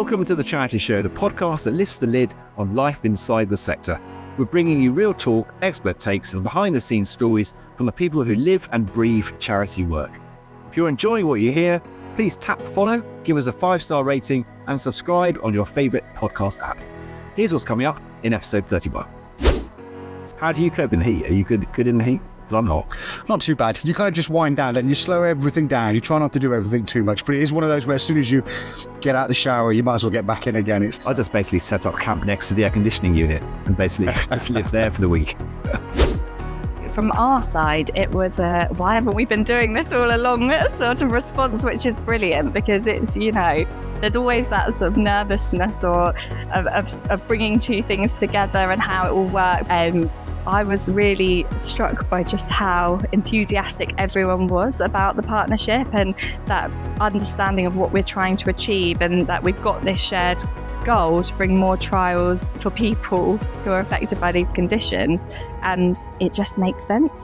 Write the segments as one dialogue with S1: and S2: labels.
S1: Welcome to The Charity Show, the podcast that lifts the lid on life inside the sector. We're bringing you real talk, expert takes, and behind-the-scenes stories from the people who live and breathe charity work. If you're enjoying what you hear, please tap follow, give us a 5-star rating, and subscribe on your favourite podcast app. Here's what's coming up in episode 31. How do you cope in the heat? Are you good in the heat? Because I'm not.
S2: Not too bad. You kind of just wind down and you slow everything down. You try not to do everything too much, but it is one of those where as soon as you get out the shower, you might as well get back in again.
S1: I just basically set up camp next to the air conditioning unit and basically just live there for the week.
S3: From our side, it was why haven't we been doing this all along sort of response, which is brilliant because it's, there's always that sort of nervousness or of bringing two things together and how it will work. I was really struck by just how enthusiastic everyone was about the partnership and that understanding of what we're trying to achieve, and that we've got this shared goal to bring more trials for people who are affected by these conditions, and it just makes sense.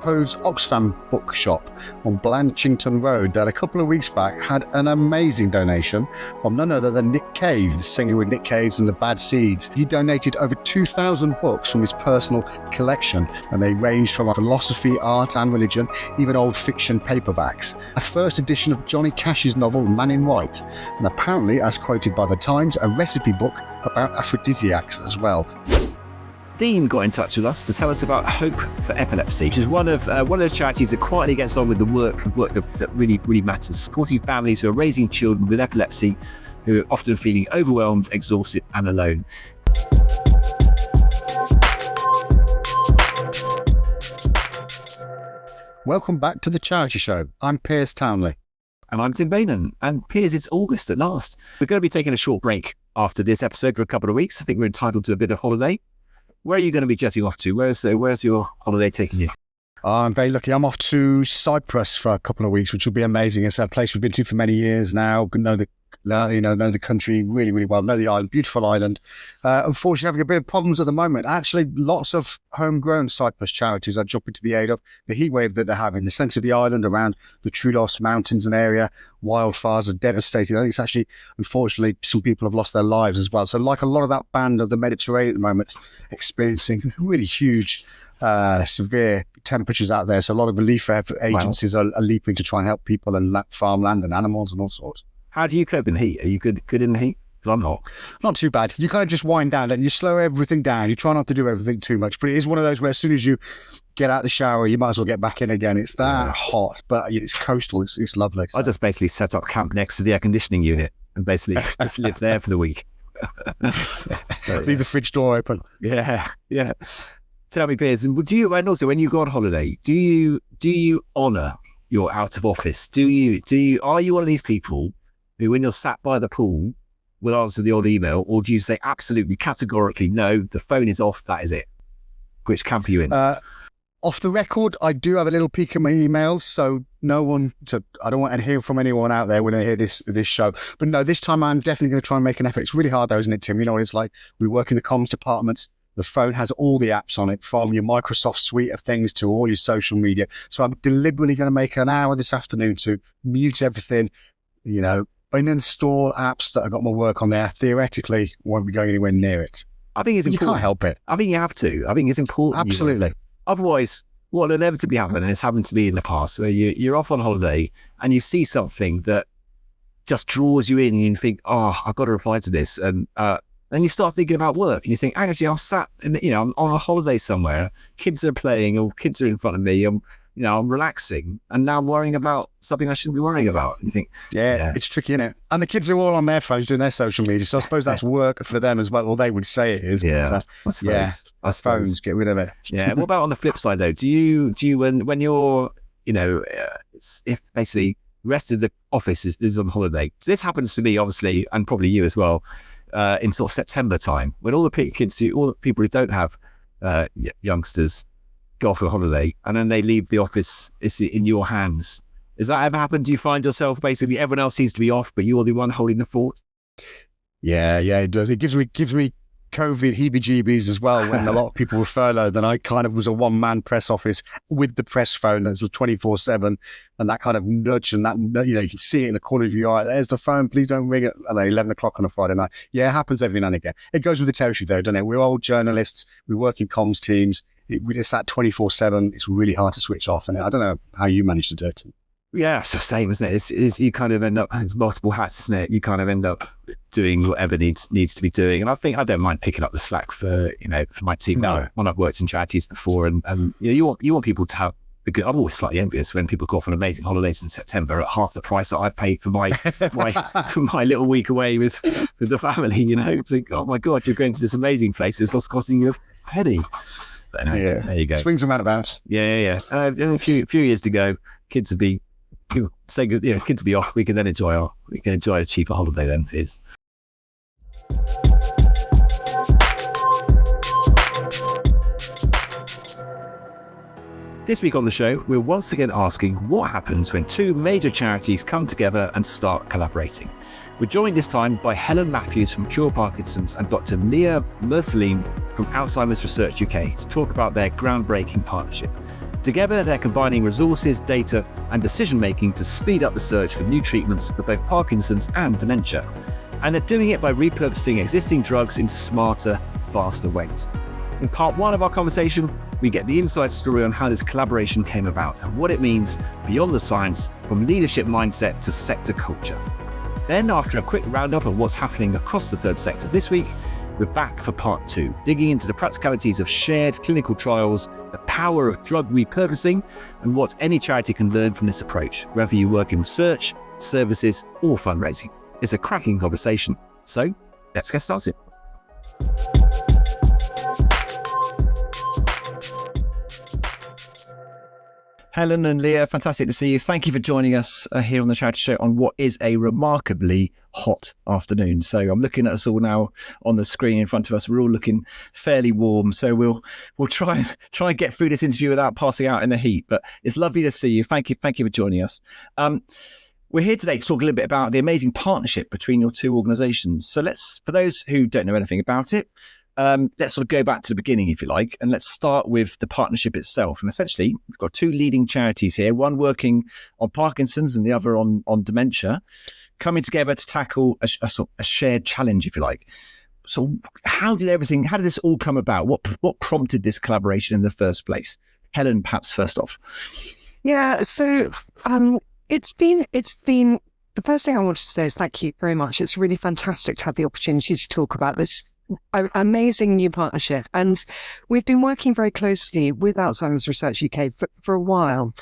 S2: Hove's Oxfam bookshop on Blanchington Road that a couple of weeks back had an amazing donation from none other than Nick Cave, the singer with Nick Caves and the Bad Seeds. He donated over 2,000 books from his personal collection, and they range from philosophy, art and religion, even old fiction paperbacks. A first edition of Johnny Cash's novel Man in White, and apparently, as quoted by the Times, a recipe book about aphrodisiacs as well.
S1: Dean got in touch with us to tell us about Hope for Epilepsy, which is one of those charities that quietly gets on with the work that really matters, supporting families who are raising children with epilepsy who are often feeling overwhelmed, exhausted and alone.
S2: Welcome back to The Charity Show. I'm Piers Townley.
S1: And I'm Tim Bainan. And Piers, it's August at last. We're going to be taking a short break after this episode for a couple of weeks. I think we're entitled to a bit of holiday. Where are you going to be jetting off to? Where's your holiday taking you?
S2: I'm very lucky. I'm off to Cyprus for a couple of weeks, which will be amazing. It's a place we've been to for many years now. Know the country really, really well. Know the island, beautiful island. Unfortunately, having a bit of problems at the moment. Actually, lots of homegrown Cyprus charities are jumping to the aid of the heat wave that they're having. The centre of the island, around the Troodos Mountains and area, wildfires are devastating. I think it's actually, unfortunately, some people have lost their lives as well. So, like a lot of that band of the Mediterranean at the moment, experiencing really huge, severe temperatures out there. So, a lot of relief agencies are leaping to try and help people and farmland and animals and all sorts.
S1: How do you cope in the heat? Are you good in the heat? Because I'm not.
S2: Not too bad. You kind of just wind down and you slow everything down. You try not to do everything too much, but it is one of those where as soon as you get out the shower, you might as well get back in again. It's that hot, but it's coastal. It's lovely. So.
S1: I just basically set up camp next to the air conditioning unit and basically just live there for the week.
S2: Leave the fridge door open.
S1: Yeah. Tell me, Piers, and also when you go on holiday, do you honour your out of office? Are you one of these people who, when you're sat by the pool, will answer the odd email, or do you say absolutely categorically no, the phone is off, that is it? Which camp are you in?
S2: Off the record, I do have a little peek at my emails, so I don't want to hear from anyone out there when they hear this show. But no, this time I'm definitely going to try and make an effort. It's really hard though, isn't it, Tim? You know what it's like. We work in the comms departments. The phone has all the apps on it, from your Microsoft suite of things to all your social media. So I'm deliberately going to make an hour this afternoon to mute everything, uninstall apps that have got my work on there. Theoretically, won't be going anywhere near it.
S1: I think it's important.
S2: You can't help it.
S1: I think you have to. I think it's important.
S2: Absolutely.
S1: Otherwise, what will inevitably happen, and it's happened to me in the past, where you're off on holiday and you see something that just draws you in and you think, I've got to reply to this. And then you start thinking about work and you think, actually, I'm sat, I'm on a holiday somewhere. Kids are playing or kids are in front of me. I'm relaxing, and now I'm worrying about something I shouldn't be worrying about. And you think,
S2: yeah, it's tricky, isn't it? And the kids are all on their phones doing their social media, so I suppose that's work for them as well. Well, they would say it is.
S1: Yeah,
S2: but,
S1: I suppose.
S2: Phones, get rid of it.
S1: Yeah. What about on the flip side though? Do you when you're, if basically the rest of the office is on holiday? So this happens to me, obviously, and probably you as well, in sort of September time, when all the people who don't have youngsters go off on holiday, and then they leave the office. It's in your hands. Does that ever happen? Do you find yourself basically everyone else seems to be off, but you're the one holding the fort?
S2: Yeah, it does. It gives me COVID heebie-jeebies as well when a lot of people were furloughed, and I kind of was a one-man press office with the press phone that's 24/7, and that kind of nudge and that, you know, you can see it in the corner of your eye. There's the phone, please don't ring it at 11 o'clock on a Friday night. Yeah, it happens every now and again. It goes with the territory though, doesn't it? We're all journalists, we work in comms teams. It's that 24/7. It's really hard to switch off, and I don't know how you manage to do it.
S1: Yeah, it's the same, isn't it? It's you kind of end up, it's multiple hats, isn't it? You kind of end up doing whatever needs to be doing. And I think I don't mind picking up the slack for my team.
S2: No.
S1: When I've worked in charities before, and you want people to have, because I'm always slightly envious when people go off on amazing holidays in September at half the price that I paid for my my little week away with the family. You know, think, oh my God, you're going to this amazing place. It's what's costing you a penny. But anyway,
S2: Yeah,
S1: there you go.
S2: Swings and roundabouts.
S1: Yeah. A few years to go. Kids will be say good. Kids will be off. We can enjoy a cheaper holiday then. Piers. This week on the show, we're once again asking what happens when two major charities come together and start collaborating. We're joined this time by Helen Matthews from Cure Parkinson's and Dr Leah Mursaleen from Alzheimer's Research UK to talk about their groundbreaking partnership. Together, they're combining resources, data, and decision-making to speed up the search for new treatments for both Parkinson's and dementia. And they're doing it by repurposing existing drugs in smarter, faster ways. In part one of our conversation, we get the inside story on how this collaboration came about and what it means beyond the science, from leadership mindset to sector culture. Then, after a quick roundup of what's happening across the third sector this week, we're back for part two, digging into the practicalities of shared clinical trials, the power of drug repurposing, and what any charity can learn from this approach, whether you work in research, services, or fundraising. It's a cracking conversation. So, let's get started.
S4: Helen and Leah, fantastic to see you. Thank you for joining us here on the Charity Show on what is a remarkably hot afternoon. So I'm looking at us all now on the screen in front of us. We're all looking fairly warm. So we'll try and get through this interview without passing out in the heat. But it's lovely to see you. Thank you for joining us. We're here today to talk a little bit about the amazing partnership between your two organisations. So for those who don't know anything about it, let's sort of go back to the beginning, if you like, and let's start with the partnership itself. And essentially, we've got two leading charities here, one working on Parkinson's and the other on dementia, coming together to tackle a shared challenge, if you like. So how did this all come about? What prompted this collaboration in the first place? Helen, perhaps first off.
S5: Yeah, so it's been the first thing I wanted to say is thank you very much. It's really fantastic to have the opportunity to talk about this amazing new partnership. And we've been working very closely with Alzheimer's Research UK for a while,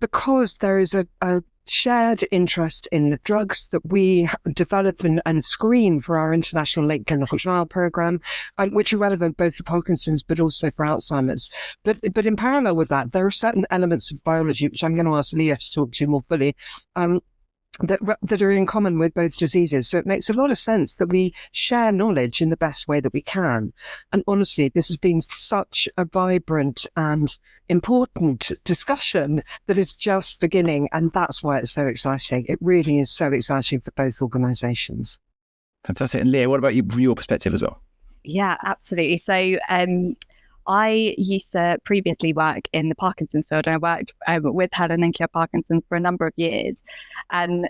S5: because there is a shared interest in the drugs that we develop and screen for our international late clinical trial program, which are relevant both for Parkinson's but also for Alzheimer's. But in parallel with that, there are certain elements of biology, which I'm going to ask Leah to talk to more fully, that are in common with both diseases. So it makes a lot of sense that we share knowledge in the best way that we can. And honestly, this has been such a vibrant and important discussion that is just beginning. And that's why it's so exciting. It really is so exciting for both organisations.
S4: Fantastic. And Leah, what about you from your perspective as well?
S3: Yeah, absolutely. So I used to previously work in the Parkinson's field, and I worked with Helen and Cure Parkinson's for a number of years. And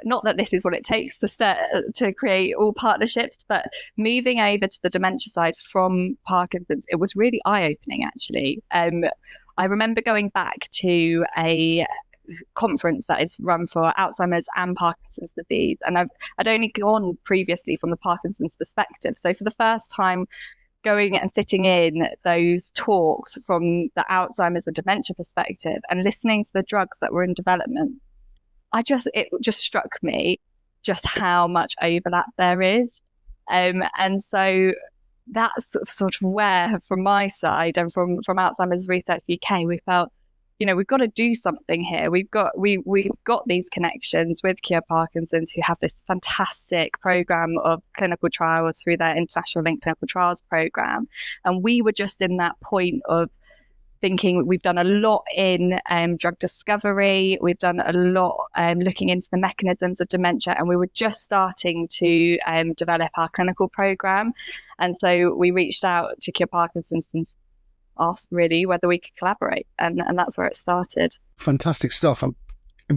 S3: not that this is what it takes to create all partnerships, but moving over to the dementia side from Parkinson's, it was really eye-opening, actually. I remember going back to a conference that is run for Alzheimer's and Parkinson's disease, and I'd only gone previously from the Parkinson's perspective. So for the first time, going and sitting in those talks from the Alzheimer's and dementia perspective and listening to the drugs that were in development, it just struck me just how much overlap there is. And so that's sort of where, from my side and from Alzheimer's Research UK, we felt, we've got to do something here. We've got these connections with Cure Parkinson's, who have this fantastic program of clinical trials through their International Linked Clinical Trials program. And we were just in that point of thinking we've done a lot in drug discovery. We've done a lot looking into the mechanisms of dementia, and we were just starting to develop our clinical program. And so we reached out to Cure Parkinson's and asked really whether we could collaborate. And that's where it started.
S2: Fantastic stuff.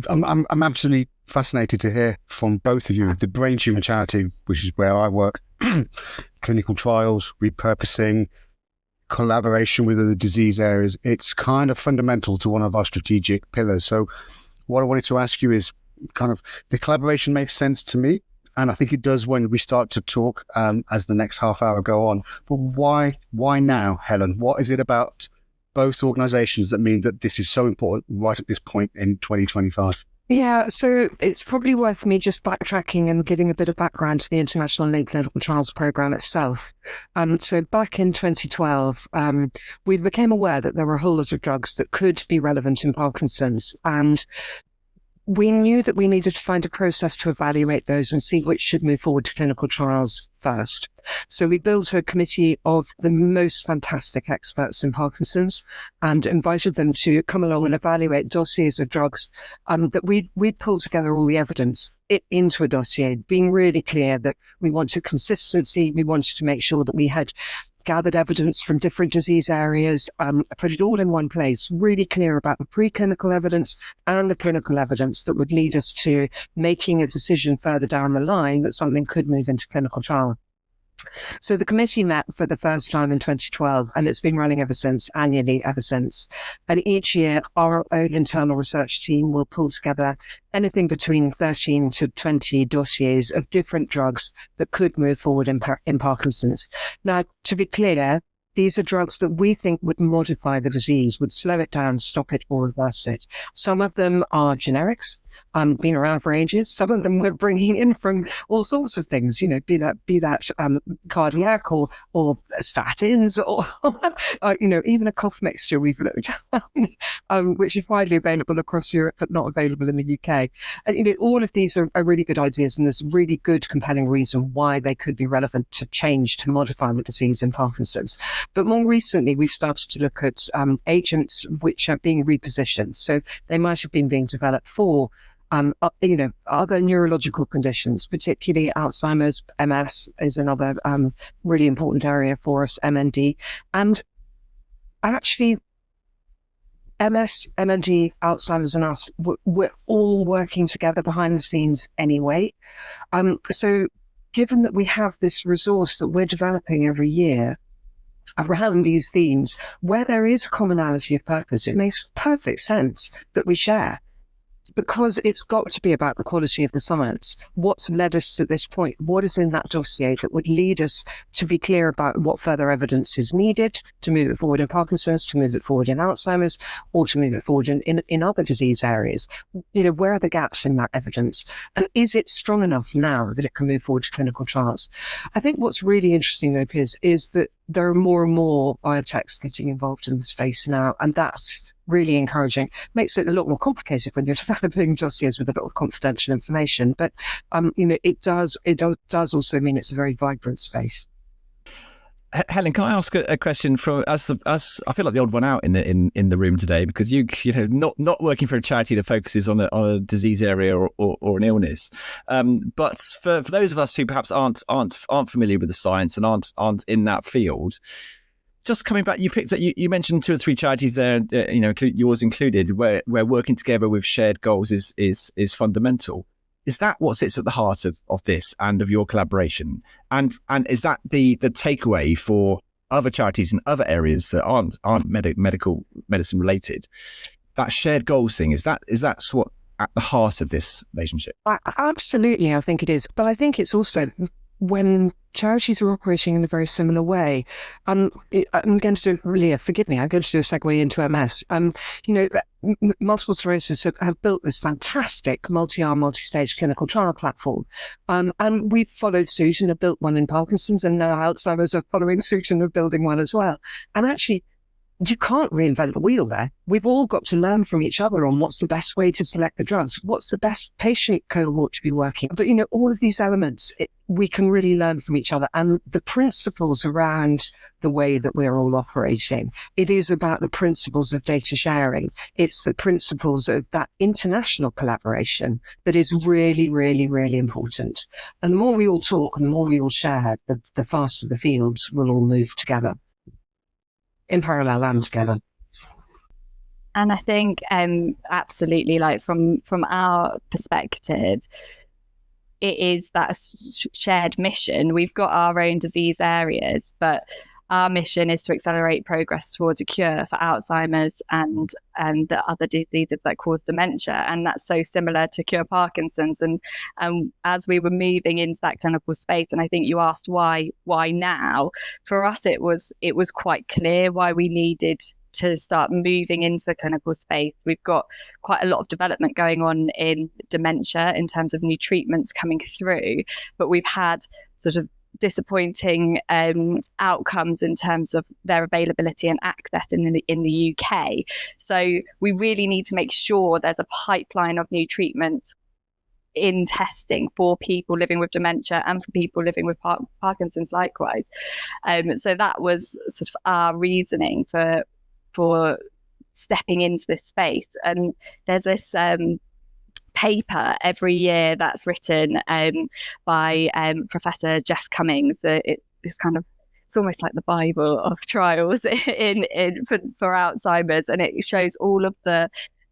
S2: I'm absolutely fascinated to hear from both of you. The Brain Tumor Charity, which is where I work, clinical trials, repurposing, collaboration with other disease areas, it's kind of fundamental to one of our strategic pillars. So what I wanted to ask you is kind of the collaboration makes sense to me. And I think it does when we start to talk as the next half hour go on. But why now, Helen? What is it about both organisations that mean that this is so important right at this point in 2025?
S5: Yeah, so it's probably worth me just backtracking and giving a bit of background to the International Late Clinical Trials Programme itself. So back in 2012, we became aware that there were a whole lot of drugs that could be relevant in Parkinson's, and we knew that we needed to find a process to evaluate those and see which should move forward to clinical trials first. So we built a committee of the most fantastic experts in Parkinson's and invited them to come along and evaluate dossiers of drugs that we'd pulled together all the evidence into a dossier, being really clear that we wanted consistency. We wanted to make sure that we had gathered evidence from different disease areas, put it all in one place, really clear about the preclinical evidence and the clinical evidence that would lead us to making a decision further down the line that something could move into clinical trial. So the committee met for the first time in 2012, and it's been running annually ever since. And each year, our own internal research team will pull together anything between 13 to 20 dossiers of different drugs that could move forward in Parkinson's. Now, to be clear, these are drugs that we think would modify the disease, would slow it down, stop it, or reverse it. Some of them are generics, been around for ages. Some of them we're bringing in from all sorts of things, be that cardiac or statins or, even a cough mixture we've looked at, which is widely available across Europe, but not available in the UK. And, all of these are really good ideas, and there's a really good, compelling reason why they could be relevant to modify the disease in Parkinson's. But more recently, we've started to look at agents which are being repositioned. So they might have been being developed for other neurological conditions, particularly Alzheimer's. MS is another really important area for us, MND. And actually, MS, MND, Alzheimer's and us, we're all working together behind the scenes anyway. So given that we have this resource that we're developing every year around these themes, where there is commonality of purpose, it makes perfect sense that we share. Because it's got to be about the quality of the science. What's led us to this point? What is in that dossier that would lead us to be clear about what further evidence is needed to move it forward in Parkinson's, to move it forward in Alzheimer's, or to move it forward in other disease areas? Where are the gaps in that evidence? And is it strong enough now that it can move forward to clinical trials? I think what's really interesting, though, Piers, is that there are more and more biotechs getting involved in the space now, and that's really encouraging. Makes it a lot more complicated when you're developing dossiers with a lot of confidential information, but it does also mean it's a very vibrant space.
S4: Helen, can I ask a question from as I feel like the odd one out in the room today, because not working for a charity that focuses on a disease area or an illness, but for those of us who perhaps aren't familiar with the science and aren't in that field. Just coming back, you mentioned 2 or 3 charities there, yours included, where working together with shared goals is fundamental. Is that what sits at the heart of this and of your collaboration? And is that the takeaway for other charities in other areas that aren't medical medicine related? That shared goals thing, is that what at the heart of this relationship?
S5: Absolutely, I think it is. But I think it's also when charities are operating in a very similar way. I'm going to do, Leah, forgive me, I'm going to do a segue into MS. Multiple sclerosis have built this fantastic multi-arm, multi-stage clinical trial platform. And we've followed suit and have built one in Parkinson's, and now Alzheimer's are following suit and are building one as well. And actually, you can't reinvent the wheel there. We've all got to learn from each other on what's the best way to select the drugs, what's the best patient cohort to be working. But, all of these elements, we can really learn from each other. And the principles around the way that we're all operating, it is about the principles of data sharing. It's the principles of that international collaboration that is really, really, really important. And the more we all talk and the more we all share, the faster the fields will all move together. In parallel and together.
S3: And I think absolutely, like from our perspective, it is that shared mission. We've got our own disease areas, but our mission is to accelerate progress towards a cure for Alzheimer's and the other diseases that cause dementia. And that's so similar to cure Parkinson's. And as we were moving into that clinical space, and I think you asked why now, for us, it was quite clear why we needed to start moving into the clinical space. We've got quite a lot of development going on in dementia in terms of new treatments coming through, but we've had sort of disappointing outcomes in terms of their availability and access in the UK. So we really need to make sure there's a pipeline of new treatments in testing for people living with dementia and for people living with Parkinson's likewise. So that was sort of our reasoning for stepping into this space. And there's this paper every year that's written by Professor Jeff Cummings. It's almost like the Bible of trials for Alzheimer's, and it shows all of the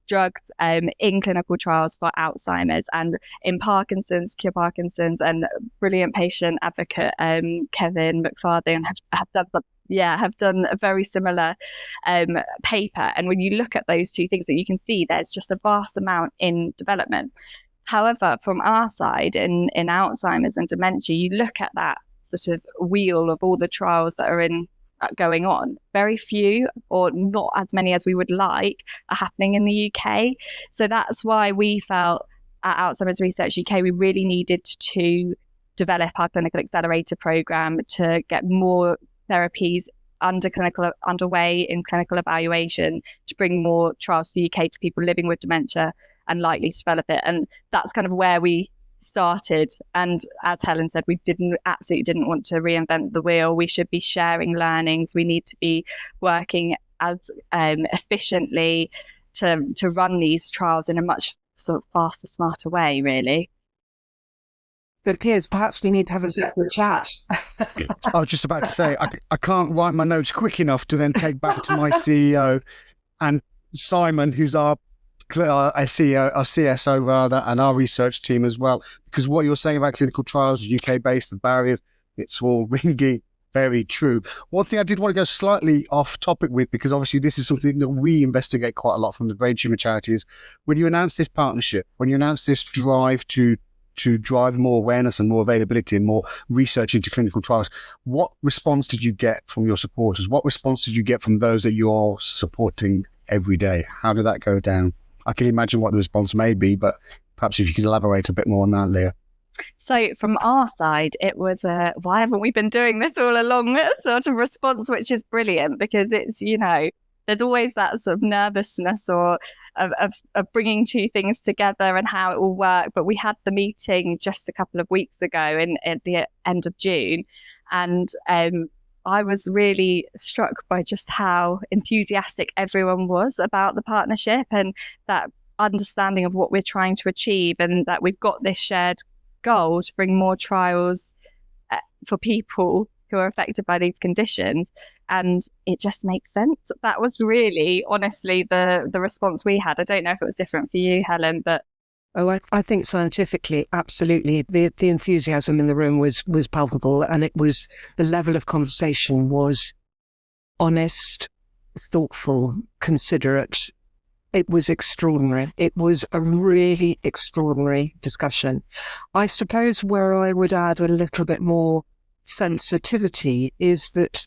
S3: drugs in clinical trials for Alzheimer's and in Parkinson's, cure Parkinson's, and brilliant patient advocate Kevin McFarthing have done a very similar paper. And when you look at those two things, that you can see there's just a vast amount in development. However, from our side in Alzheimer's and dementia, you look at that sort of wheel of all the trials that are going on, very few or not as many as we would like are happening in the UK. So that's why we felt at Alzheimer's Research UK we really needed to develop our clinical accelerator program to get more therapies underway in clinical evaluation, to bring more trials to the UK to people living with dementia and likely to develop it. And that's kind of where we started. And as Helen said, we absolutely didn't want to reinvent the wheel. We should be sharing learnings. We need to be working as efficiently to run these trials in a much sort of faster, smarter way, really.
S5: So Piers, perhaps we need to have a separate chat.
S2: I was just about to say, I can't write my notes quick enough to then take back to my CEO and Simon, who's our CEO, our CSO rather, and our research team as well. Because what you're saying about clinical trials, UK-based, the barriers, it's all ringing very true. One thing I did want to go slightly off topic with, because obviously this is something that we investigate quite a lot from the brain tumour charities. When you announced this partnership, when you announced this drive to drive more awareness and more availability and more research into clinical trials, what response did you get from your supporters? What response did you get from those that you're supporting every day? How did that go down? I can imagine what the response may be, but perhaps if you could elaborate a bit more on that, Leah.
S3: So from our side, it was why haven't we been doing this all along sort of response, which is brilliant, because it's, there's always that sort of nervousness or of bringing two things together and how it will work. But we had the meeting just a couple of weeks ago at the end of June, and I was really struck by just how enthusiastic everyone was about the partnership and that understanding of what we're trying to achieve, and that we've got this shared goal to bring more trials for people who are affected by these conditions. And it just makes sense. That was really, honestly, the response we had. I don't know if it was different for you, Helen, but
S5: Oh, I think scientifically, absolutely. The enthusiasm in the room was palpable, and it was, the level of conversation was honest, thoughtful, considerate. It was extraordinary. It was a really extraordinary discussion. I suppose where I would add a little bit more sensitivity is that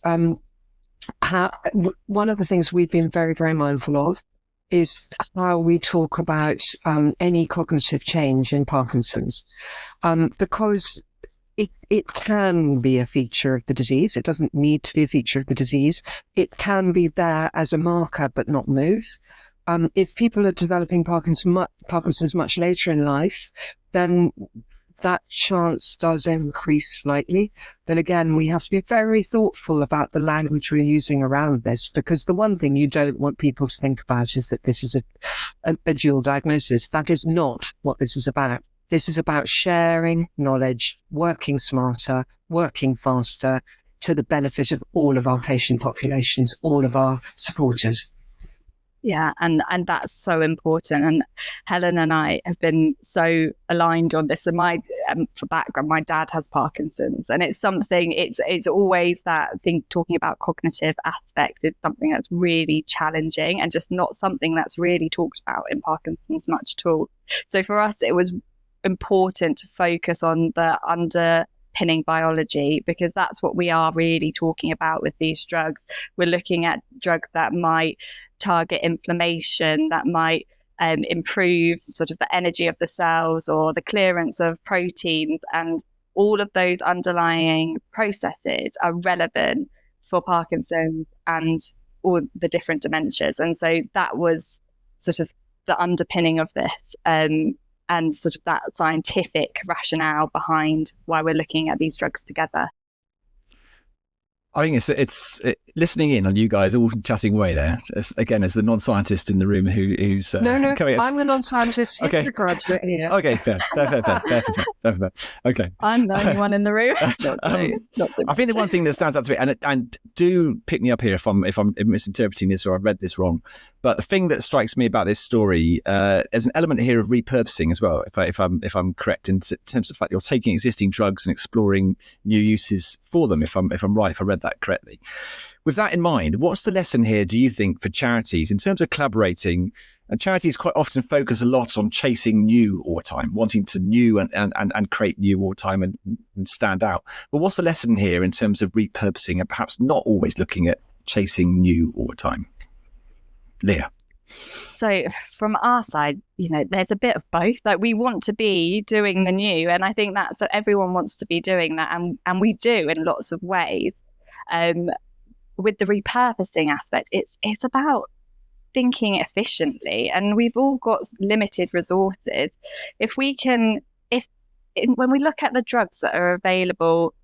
S5: one of the things we've been very, very mindful of is how we talk about any cognitive change in Parkinson's, because it can be a feature of the disease. It doesn't need to be a feature of the disease. It can be there as a marker, but not move. If people are developing Parkinson's much later in life, then that chance does increase slightly. But again, we have to be very thoughtful about the language we're using around this, because the one thing you don't want people to think about is that this is a dual diagnosis. That is not what this is about. This is about sharing knowledge, working smarter, working faster, to the benefit of all of our patient populations, all of our supporters.
S3: Yeah, and that's so important. And Helen and I have been so aligned on this. And my for background, my dad has Parkinson's, and it's something. It's always that thing. Talking about cognitive aspect is something that's really challenging, and just not something that's really talked about in Parkinson's much at all. So for us, it was important to focus on the underpinning biology, because that's what we are really talking about with these drugs. We're looking at drugs that might target inflammation, that might improve sort of the energy of the cells or the clearance of proteins, and all of those underlying processes are relevant for Parkinson's and all the different dementias. And so that was sort of the underpinning of this, and sort of that scientific rationale behind why we're looking at these drugs together.
S4: I think it's listening in on you guys all chatting away there. As the non-scientist in the room who's
S5: no, I'm the non-scientist. He's the graduate here.
S4: Okay, fair. Okay,
S3: I'm the only one in the room.
S4: I think the one thing that stands out to me, and do pick me up here if I'm misinterpreting this or I've read this wrong, but the thing that strikes me about this story, there's an element here of repurposing as well. If I'm correct in terms of the fact you're taking existing drugs and exploring new uses for them. If I'm right, if I read that correctly. With that in mind, what's the lesson here, do you think, for charities in terms of collaborating? And charities quite often focus a lot on chasing new all the time, wanting to new and create new all the time and stand out. But what's the lesson here in terms of repurposing and perhaps not always looking at chasing new all the time? Leah.
S3: So from our side, there's a bit of both. Like, we want to be doing the new, and I think that's that everyone wants to be doing that, and we do in lots of ways. With the repurposing aspect, it's about thinking efficiently, and we've all got limited resources. When we look at the drugs that are available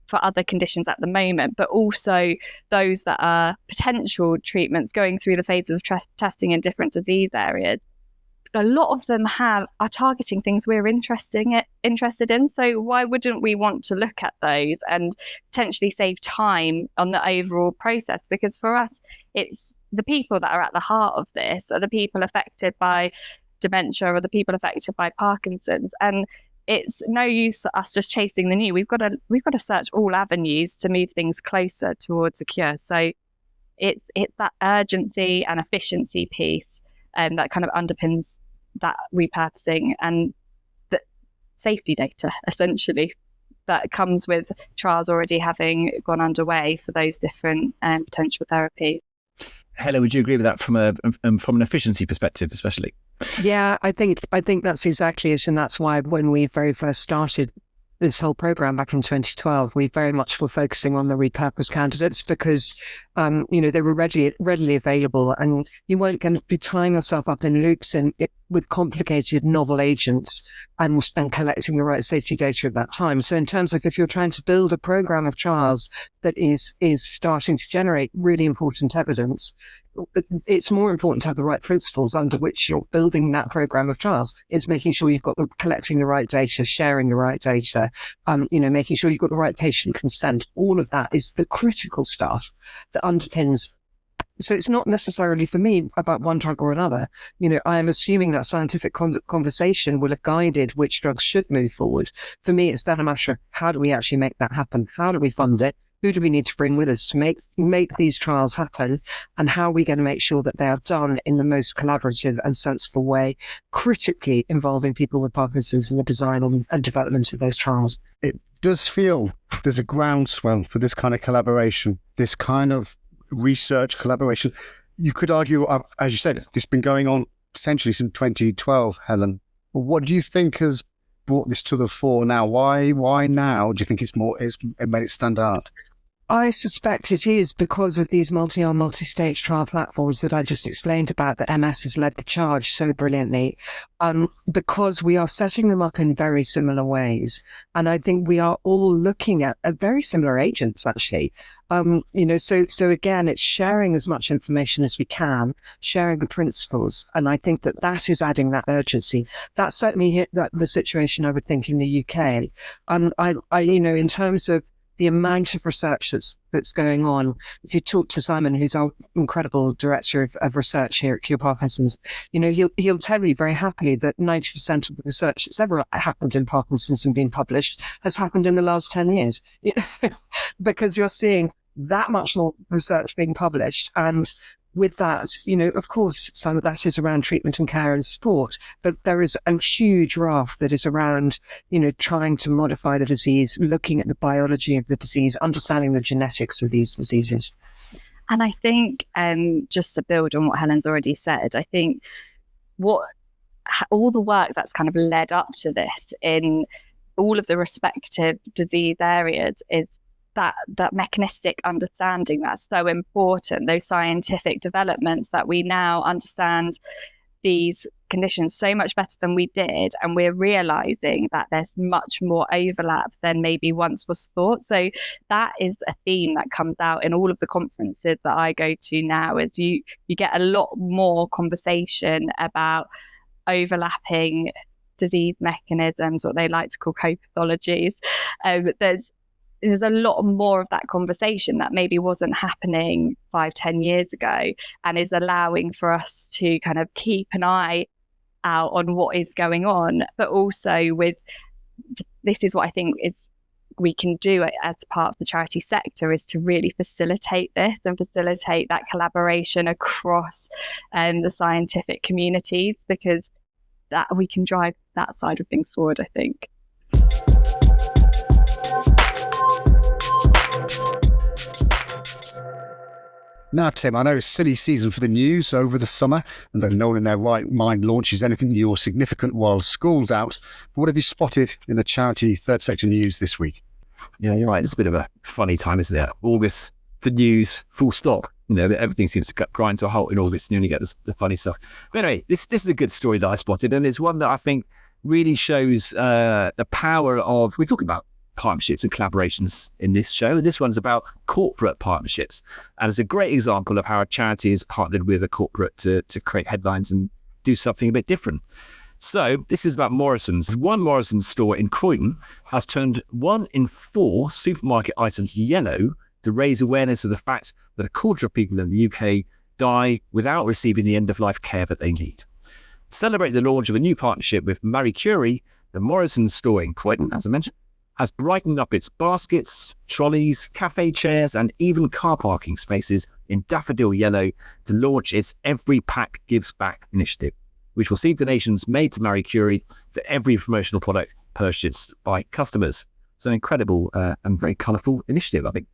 S3: for other conditions at the moment, but also those that are potential treatments going through the phases of testing in different disease areas, a lot of them are targeting things we're interested in. So why wouldn't we want to look at those and potentially save time on the overall process? Because for us, it's the people that are at the heart of this are the people affected by dementia or the people affected by Parkinson's. And it's no use us just chasing the new. We've got to search all avenues to move things closer towards a cure. So it's that urgency and efficiency piece that kind of underpins that repurposing, and the safety data essentially that comes with trials already having gone underway for those different potential therapies.
S4: Helen, would you agree with that from an efficiency perspective, especially?
S5: Yeah, I think that's exactly it, and that's why when we very first started this whole program back in 2012, we very much were focusing on the repurposed candidates because, they were readily available, and you weren't going to be tying yourself up in loops with complicated novel agents and collecting the right safety data at that time. So in terms of if you're trying to build a program of trials that is starting to generate really important evidence, it's more important to have the right principles under which you're building that program of trials. It's making sure you've got collecting the right data, sharing the right data, making sure you've got the right patient consent. All of that is the critical stuff that underpins. So it's not necessarily for me about one drug or another. I am assuming that scientific conversation will have guided which drugs should move forward. For me, it's then a matter of how do we actually make that happen? How do we fund it? Who do we need to bring with us to make these trials happen? And how are we going to make sure that they are done in the most collaborative and sensible way, critically involving people with Parkinson's in the design and development of those trials?
S2: It does feel there's a groundswell for this kind of collaboration, this kind of research collaboration. You could argue, as you said, this has been going on essentially since 2012, Helen. What do you think has brought this to the fore now? Why now? Do you think it made it stand out?
S5: I suspect it is because of these multi-arm, multi-stage trial platforms that I just explained about, that MS has led the charge so brilliantly, because we are setting them up in very similar ways. And I think we are all looking at very similar agents, actually. So again, it's sharing as much information as we can, sharing the principles. And I think that is adding that urgency. That's certainly the situation I would think in the UK. In terms of the amount of research that's going on. If you talk to Simon, who's our incredible director of research here at Cure Parkinson's, he'll tell you very happily that 90% of the research that's ever happened in Parkinson's and been published has happened in the last 10 years. Because you're seeing that much more research being published. And with that, of course, some of that is around treatment and care and support, but there is a huge raft that is around, trying to modify the disease, looking at the biology of the disease, understanding the genetics of these diseases.
S3: And I think, just to build on what Helen's already said, I think all the work that's kind of led up to this in all of the respective disease areas is that mechanistic understanding that's so important, those scientific developments that we now understand these conditions so much better than we did, and we're realizing that there's much more overlap than maybe once was thought. So that is a theme that comes out in all of the conferences that I go to now, is you get a lot more conversation about overlapping disease mechanisms, what they like to call co-pathologies. There's a lot more of that conversation that maybe wasn't happening 5-10 years ago, and is allowing for us to kind of keep an eye out on what is going on. But also this is what I think is we can do as part of the charity sector, is to really facilitate this and facilitate that collaboration across the scientific communities, because that we can drive that side of things forward, I think.
S2: Now, Tim, I know it's silly season for the news over the summer, and that no one in their right mind launches anything new or significant while school's out. But what have you spotted in the charity third sector news this week?
S1: Yeah, you're right. It's a bit of a funny time, isn't it? August, the news, full stop. Everything seems to grind to a halt in August, and you only get the funny stuff. But anyway, this is a good story that I spotted, and it's one that I think really shows the power of, we're talking about partnerships and collaborations in this show, and this one's about corporate partnerships, and it's a great example of how a charity has partnered with a corporate to create headlines and do something a bit different. So this is about Morrison's. One Morrison's store in Croydon has turned 1 in 4 supermarket items yellow to raise awareness of the fact that a quarter of people in the UK die without receiving the end-of-life care that they need. To celebrate the launch of a new partnership with Marie Curie, the Morrison's store in Croydon, as I mentioned, has brightened up its baskets, trolleys, cafe chairs, and even car parking spaces in daffodil yellow to launch its Every Pack Gives Back initiative, which will see donations made to Marie Curie for every promotional product purchased by customers. It's an incredible and very colourful initiative, I think.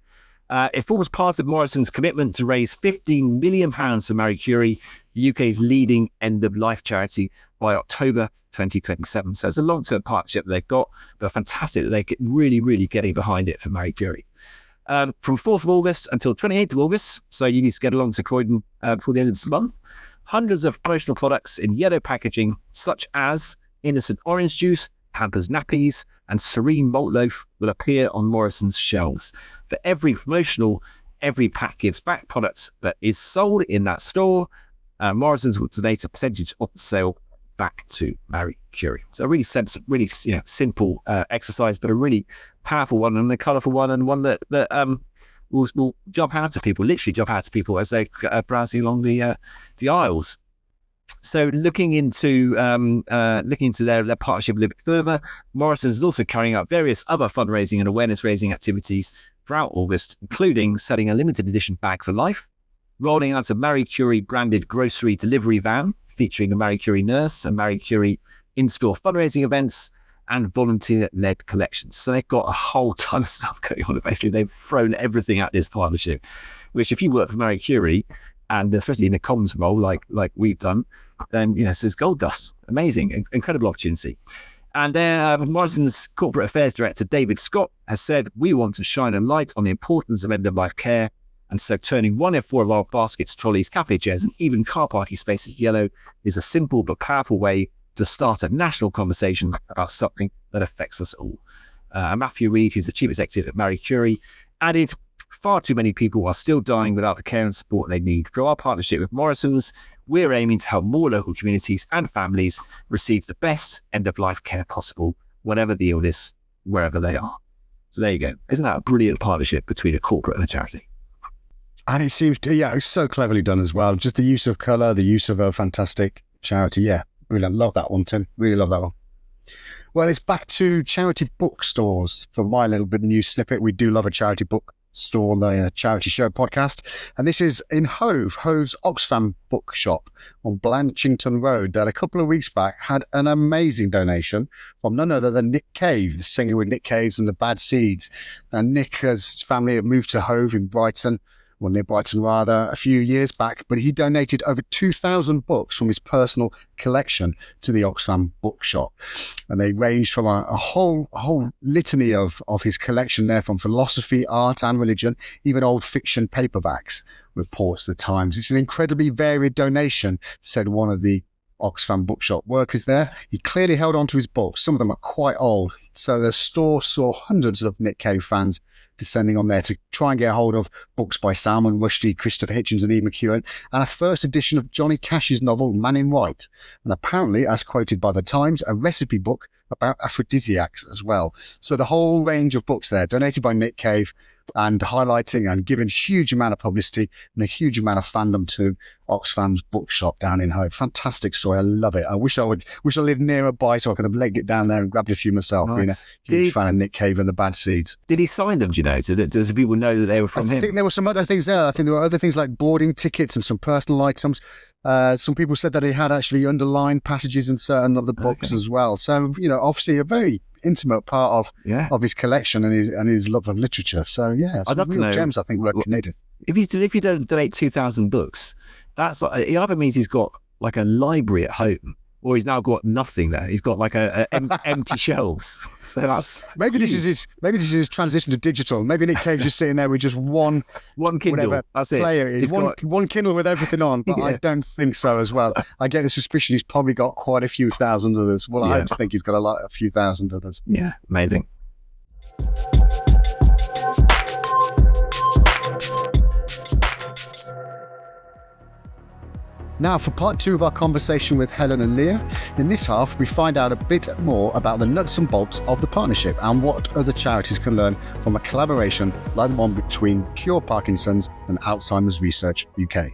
S1: It forms part of Morrison's commitment to raise £15 million for Marie Curie, the UK's leading end-of-life charity, by October 2027. So it's a long-term partnership that they've got, but fantastic that they're really, really getting behind it for Marie Curie. From 4th of August until 28th of August, so you need to get along to Croydon before the end of this month, hundreds of promotional products in yellow packaging, such as Innocent Orange Juice, Pampers Nappies, and Serene Malt Loaf, will appear on Morrison's shelves. For every promotional Every Pack Gives Back product that is sold in that store, Morrison's will donate a percentage of the sale back to Marie Curie. So a really simple exercise, but a really powerful one, and a colourful one, and one that will jump out to people, literally jump out to people as they're browsing along the aisles. So looking into their partnership a little bit further, Morrison's is also carrying out various other fundraising and awareness raising activities throughout August, including selling a limited edition bag for life, rolling out a Marie Curie branded grocery delivery van featuring a Marie Curie nurse and Marie Curie in-store fundraising events, and volunteer-led collections. So they've got a whole ton of stuff going on. Basically, they've thrown everything at this partnership, which if you work for Marie Curie, and especially in a comms role like we've done, then this is gold dust. Amazing, incredible opportunity. And then Morrison's Corporate Affairs Director, David Scott, has said, we want to shine a light on the importance of end-of-life care. And so turning 1 in 4 of our baskets, trolleys, cafe chairs, and even car parking spaces yellow is a simple but powerful way to start a national conversation about something that affects us all. Matthew Reed, who's the Chief Executive at Marie Curie, added, far too many people are still dying without the care and support they need. Through our partnership with Morrison's, we're aiming to help more local communities and families receive the best end-of-life care possible, whatever the illness, wherever they are. So there you go. Isn't that a brilliant partnership between a corporate and a charity?
S2: And it seems to, it's so cleverly done as well. Just the use of colour, the use of a fantastic charity. Yeah, brilliant. Love that one, Tim. Really love that one. Well, it's back to charity bookstores for my little bit of news snippet. We do love a charity bookstore on the Charity Show podcast. And this is in Hove's Oxfam bookshop on Blanchington Road that a couple of weeks back had an amazing donation from none other than Nick Cave, the singer with Nick Caves and the Bad Seeds. And Nick, his family have moved to Hove in Brighton, well, near Brighton rather, a few years back, but he donated over 2,000 books from his personal collection to the Oxfam bookshop. And they range from a whole litany of his collection there, from philosophy, art and religion, even old fiction paperbacks, reports the Times. It's an incredibly varied donation, said one of the Oxfam bookshop workers there. He clearly held on to his books. Some of them are quite old. So the store saw hundreds of Nick Cave fans descending on there to try and get hold of books by Salman Rushdie, Christopher Hitchens and Ian McEwan, and a first edition of Johnny Cash's novel Man in White, and apparently, as quoted by the Times, a recipe book about aphrodisiacs as well. So the whole range of books there, donated by Nick Cave, and highlighting and giving a huge amount of publicity and a huge amount of fandom to Oxfam's bookshop down in Hove. Fantastic story. I love it. I wish I lived nearby so I could have legged it down there and grabbed a few myself. Nice. Being a huge fan of Nick Cave and the Bad Seeds.
S1: Did he sign them, do you know? Does people know that they were from him?
S2: I think there were some other things there. I think there were other things like boarding tickets and some personal items. Some people said that he had actually underlined passages in certain of the books as well. So, obviously a very intimate part of his collection and his love of literature. So,
S1: I'd love to know,
S2: gems, I think, were connected.
S1: If you don't donate 2,000 books, that's like, it either means he's got like a library at home, or he's now got nothing there. He's got like empty shelves. So that's
S2: maybe this is his transition to digital. Maybe Nick Cave's just sitting there with just one
S1: Kindle. That's it.
S2: Player. He's one Kindle with everything on, but I don't think so as well. I get the suspicion he's probably got quite a few thousand others. Well, I hope to think he's got a few thousand others.
S1: Yeah, amazing.
S2: Now for part 2 of our conversation with Helen and Leah. In this half, we find out a bit more about the nuts and bolts of the partnership and what other charities can learn from a collaboration like the one between Cure Parkinson's and Alzheimer's Research UK.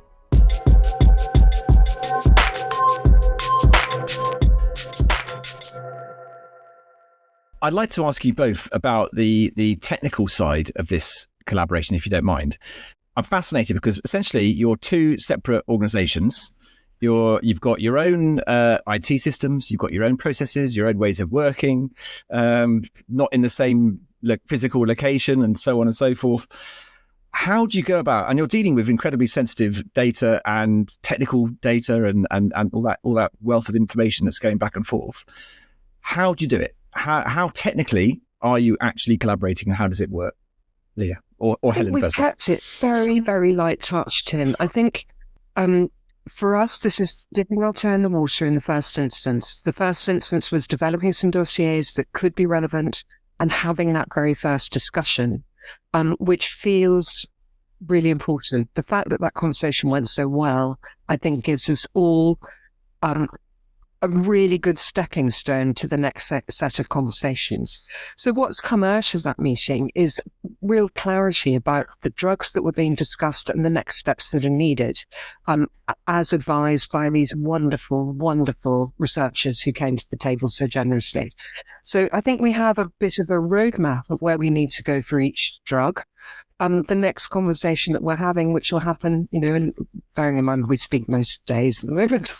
S4: I'd like to ask you both about the technical side of this collaboration, if you don't mind. I'm fascinated because essentially you're two separate organizations. You've got your own IT systems, you've got your own processes, your own ways of working, not in the same physical location and so on and so forth. How do you go about, and you're dealing with incredibly sensitive data and technical data and all that wealth of information that's going back and forth. How do you do it? How technically are you actually collaborating and how does it work? Leah or Helen
S5: we've
S4: first.
S5: Kept it very, very light touch, Tim. I think for us, this is dipping our toe in the water in the first instance. The first instance was developing some dossiers that could be relevant and having that very first discussion, which feels really important. The fact that conversation went so well, I think gives us all a really good stepping stone to the next set of conversations. So what's come out of that meeting is real clarity about the drugs that were being discussed and the next steps that are needed, as advised by these wonderful, wonderful researchers who came to the table so generously. So I think we have a bit of a roadmap of where we need to go for each drug. The next conversation that we're having, which will happen, and bearing in mind we speak most days at the moment,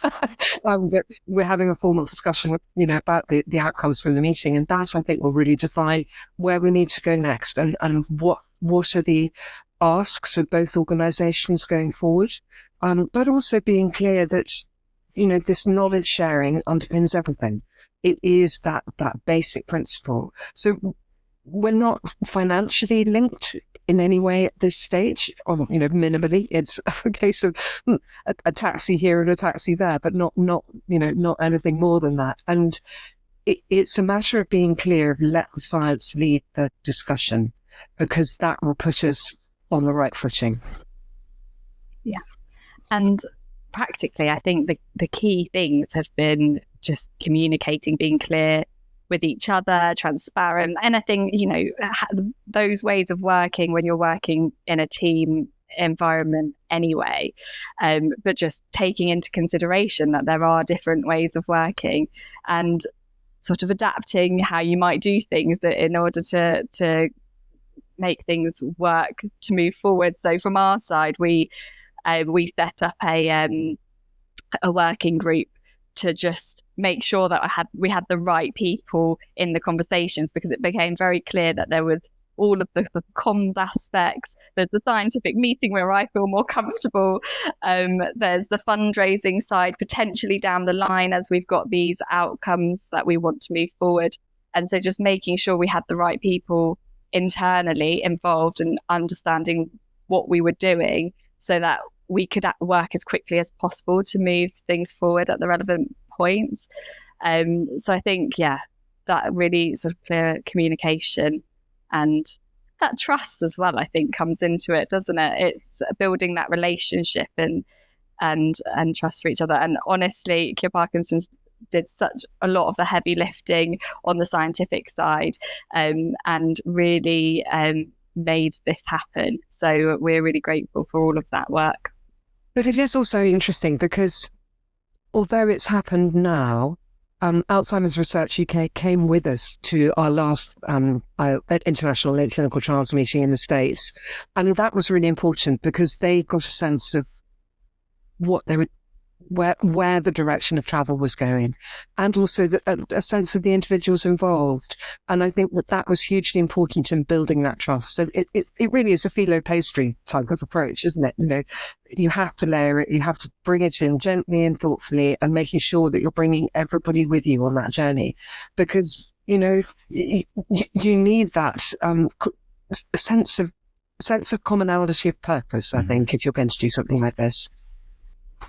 S5: we're having a formal discussion, about the outcomes from the meeting, and that I think will really define where we need to go next and what are the asks of both organisations going forward, but also being clear that this knowledge sharing underpins everything. it is that basic principle. So we're not financially linked in any way at this stage, or, minimally. It's a case of a taxi here and a taxi there, but not anything more than that. And it's a matter of being clear, let the science lead the discussion, because that will put us on the right footing.
S3: Yeah. And practically, I think the key things have been just communicating, being clear with each other, transparent, anything, those ways of working when you're working in a team environment anyway, but just taking into consideration that there are different ways of working and sort of adapting how you might do things in order to make things work to move forward. So from our side, we set up a working group to just make sure that we had the right people in the conversations, because it became very clear that there was all of the comms aspects. There's the scientific meeting where I feel more comfortable. There's the fundraising side potentially down the line as we've got these outcomes that we want to move forward. And so just making sure we had the right people internally involved and understanding what we were doing so that we could work as quickly as possible to move things forward at the relevant points. So I think, that really sort of clear communication and that trust as well, I think, comes into it, doesn't it? It's building that relationship and trust for each other. And honestly, Cure Parkinson's did such a lot of the heavy lifting on the scientific side, and really made this happen. So we're really grateful for all of that work.
S5: But it is also interesting because although it's happened now, Alzheimer's Research UK came with us to our last international late clinical trials meeting in the States. And that was really important because they got a sense of what they would, where the direction of travel was going, and also a sense of the individuals involved. And I think that was hugely important in building that trust. So it really is a phyllo pastry type of approach, isn't it? You have to layer it, you have to bring it in gently and thoughtfully, and making sure that you're bringing everybody with you on that journey, because you need that sense of commonality of purpose. I think if you're going to do something like this.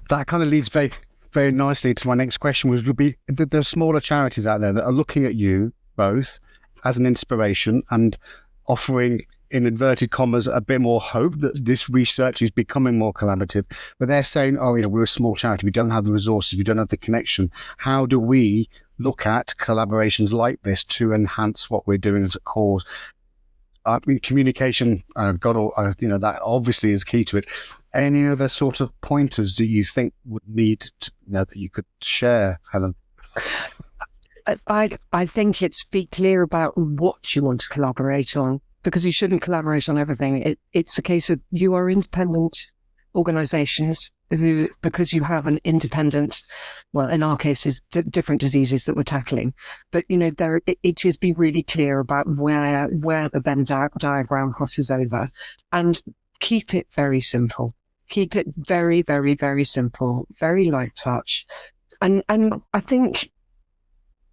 S2: That kind of leads very, very nicely to my next question, which would be the smaller charities out there that are looking at you both as an inspiration and offering, in inverted commas, a bit more hope that this research is becoming more collaborative. But they're saying, we're a small charity, we don't have the resources, we don't have the connection. How do we look at collaborations like this to enhance what we're doing as a cause? Communication, that obviously is key to it. Any other sort of pointers do you think would need to, that you could share, Helen?
S5: I think it's be clear about what you want to collaborate on, because you shouldn't collaborate on everything. It's a case of you are independent organisations who, because you have an independent, well, in our cases, different diseases that we're tackling, but it is be really clear about where the Venn diagram crosses over, and keep it very simple. Keep it very, very, very simple, very light touch. And I think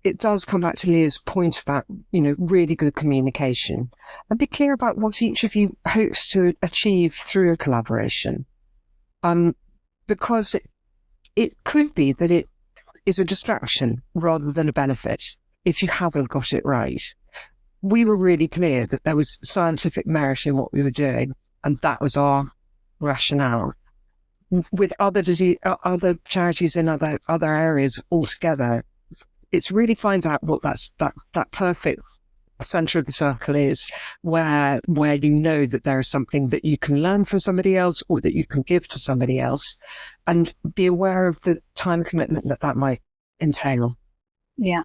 S5: it does come back to Leah's point about, really good communication, and be clear about what each of you hopes to achieve through a collaboration. Because it could be that it is a distraction rather than a benefit if you haven't got it right. We were really clear that there was scientific merit in what we were doing, and that was our rationale. With other charities in other areas altogether, it's really find out what that perfect center of the circle is, where that there is something that you can learn from somebody else or that you can give to somebody else, and be aware of the time commitment that might entail.
S3: Yeah.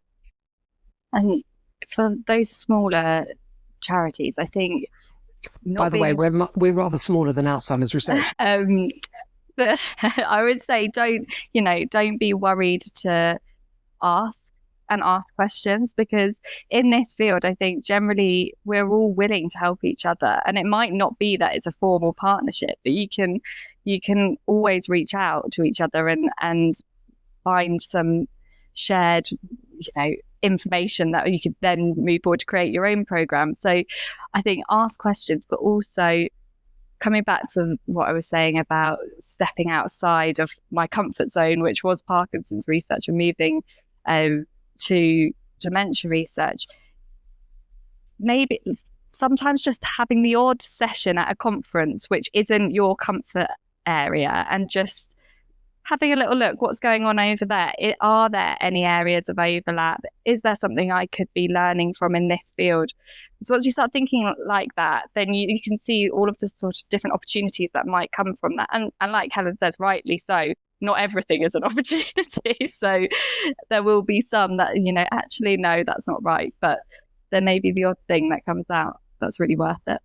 S3: And for those smaller charities, I think,
S5: by the way, we're rather smaller than Alzheimer's Research.
S3: I would say don't be worried to ask questions, because in this field, I think generally we're all willing to help each other, and it might not be that it's a formal partnership, but you can always reach out to each other and find some shared information that you could then move forward to create your own program. So I think ask questions, but also coming back to what I was saying about stepping outside of my comfort zone, which was Parkinson's research, and moving to dementia research. Maybe sometimes just having the odd session at a conference, which isn't your comfort area, and just having a little look, what's going on over there? Are there any areas of overlap? Is there something I could be learning from in this field? So once you start thinking like that, then you can see all of the sort of different opportunities that might come from that. And like Helen says, rightly so, not everything is an opportunity. So there will be some that, actually, no, that's not right. But there may be the odd thing that comes out that's really worth it.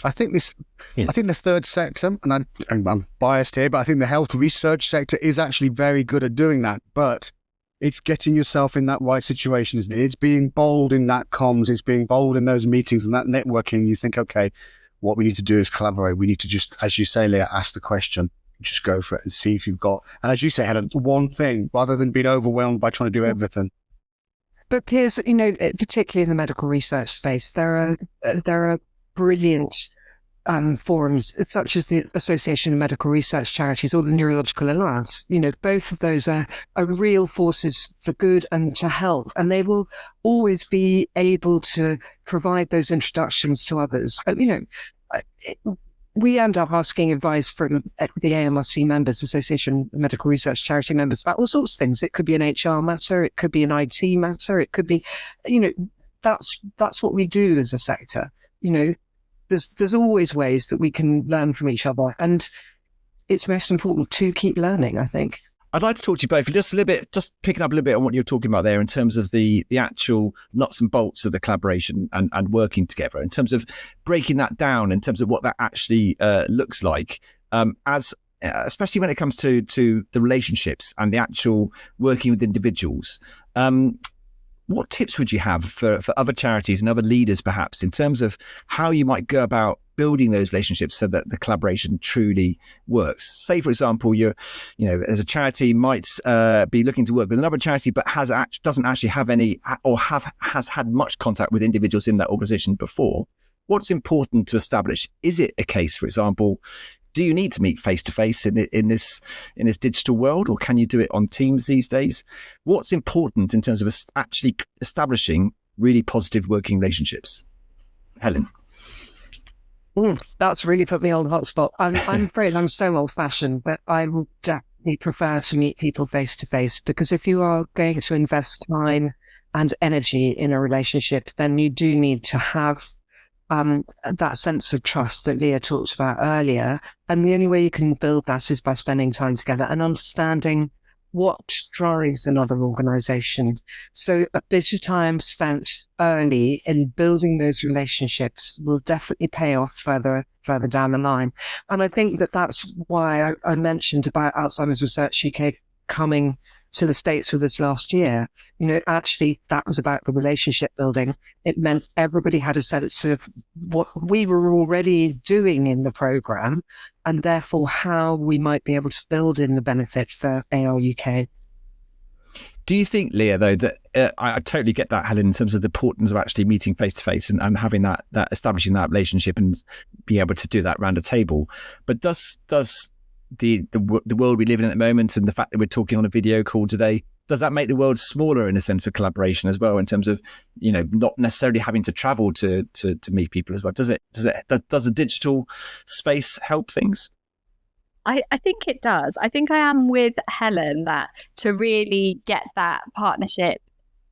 S2: I think the third sector, and I'm biased here, but I think the health research sector is actually very good at doing that. But it's getting yourself in that right situation, isn't it? It's being bold in that comms, it's being bold in those meetings and that networking. You think, okay, what we need to do is collaborate. We need to just, as you say, Leah, ask the question, just go for it and see if you've got, and as you say, Helen, one thing rather than being overwhelmed by trying to do everything.
S5: But Piers, particularly in the medical research space, there are brilliant forums such as the Association of Medical Research Charities or the Neurological Alliance. Both of those are real forces for good and to help, and they will always be able to provide those introductions to others. We end up asking advice from the AMRC members, Association of Medical Research Charity members, about all sorts of things. It could be an HR matter, it could be an IT matter, it could be, that's what we do as a sector. There's always ways that we can learn from each other, and it's most important to keep learning, I think.
S4: I'd like to talk to you both just a little bit, just picking up a little bit on what you're talking about there in terms of the actual nuts and bolts of the collaboration and working together, in terms of breaking that down, in terms of what that actually looks like, especially when it comes to the relationships and the actual working with individuals. What tips would you have for other charities and other leaders, perhaps, in terms of how you might go about building those relationships so that the collaboration truly works? Say, for example, as a charity might be looking to work with another charity, but doesn't actually have any or has had much contact with individuals in that organisation before. What's important to establish? Is it a case, for example, do you need to meet face to face in this digital world, or can you do it on Teams these days? What's important in terms of actually establishing really positive working relationships? Helen.
S5: That's really put me on the hot spot. I'm afraid I'm so old fashioned, but I would definitely prefer to meet people face to face, because if you are going to invest time and energy in a relationship, then you do need to have that sense of trust that Leah talked about earlier. And the only way you can build that is by spending time together and understanding what drives another organisation. So a bit of time spent early in building those relationships will definitely pay off further down the line. And I think that's why I mentioned about Alzheimer's Research UK coming to the States with us last year. Actually, that was about the relationship building. It meant everybody had a sense of what we were already doing in the program, and therefore how we might be able to build in the benefit for AR UK.
S4: Do you think, Leah, though, that I totally get that, Helen, in terms of the importance of actually meeting face to face and having that establishing that relationship and being able to do that around a table? But does the world we live in at the moment, and the fact that we're talking on a video call today, does that make the world smaller in a sense of collaboration as well, in terms of not necessarily having to travel to meet people as well? Does the digital space help things?
S3: I think it does. I think I am with Helen that to really get that partnership